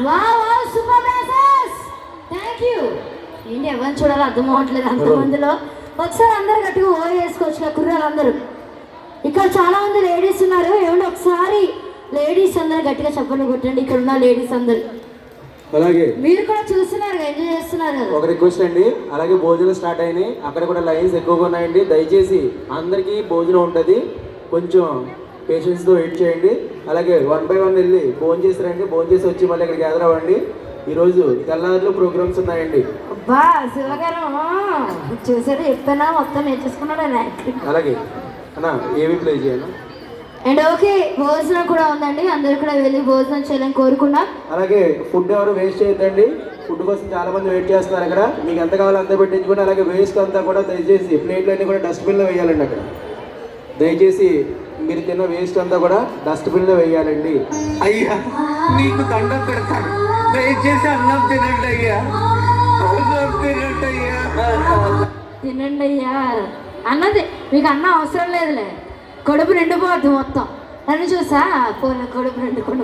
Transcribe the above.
Wow super dancers. Thank you. ఏంటి ఎవరిని చూడాలో అర్థం అవ్వట్లేదు అంతమందిలో. ఒకసారి అందరు గట్టిగా ఓ వేసుకోవచ్చు కుర్రాలు అందరూ. ఇక్కడ చాలా మంది లేడీస్ ఉన్నారు. ఏమంటే ఒకసారి లేడీస్ అందరూ గట్టిగా చప్పట్లు కొట్టండి. ఇక్కడ ఉన్న లేడీస్ అందరూ. అలాగే మీరు కూడా చూస్తున్నారు, ఎంజాయ్ చేస్తున్నారు కదా. ఒక రిక్వెస్ట్ అండి, అలాగే భోజనం స్టార్ట్ అయినాయి. అక్కడ కూడా లైన్స్ ఎక్కువగా ఉన్నాయండి. దయచేసి అందరికీ భోజనం ఉంటుంది, కొంచెం పేషెన్స్తో వెయిట్ చేయండి. అలాగే 1 by 1 వెళ్ళి భోజనం చేస్తారండి. భోజనం చేసి వచ్చి మళ్ళీ ఇక్కడ గ్యాదర్ అవ్వండి. ఈరోజు తెల్లారిలో ప్రోగ్రామ్స్ ఉన్నాయండి. అబ్బా శివగారు చూసారు, చెప్తానా మొత్తం నేర్చేసుకున్నాడు. అలాగే అన్న ఏవి ప్లే చేయాలి. అండ్ ఓకే, భోజనం కూడా ఉందండి. అందరు కూడా వెళ్ళి భోజనం చేయాలని కోరుకున్నాం. అలాగే ఫుడ్ ఎవరు వేస్ట్ చేయొద్దండి. ఫుడ్ కోసం చాలా మంది వెయిట్ చేస్తున్నారు అక్కడ. మీకు ఎంత కావాలో అంత పెట్టించుకోండి. అలాగే వేస్ట్ అంతా కూడా దయచేసి ప్లేట్లన్నీ కూడా డస్ట్బిన్లో వేయాలండి. అక్కడ దయచేసి మీరు తిన్న వేస్ట్ అంతా కూడా డస్ట్బిన్లో వేయాలండి. అయ్యా నీకు దండం పెడతాను, దయచేసి అన్నం తినండి అయ్యా, అన్నం తినండి అయ్యా. తినండి అయ్యా అన్నది మీకు అన్నం అవసరం లేదులే. కడుపు నిండిపోద్ది మొత్తం. నన్ను చూసా కడుపు నిండుకుండా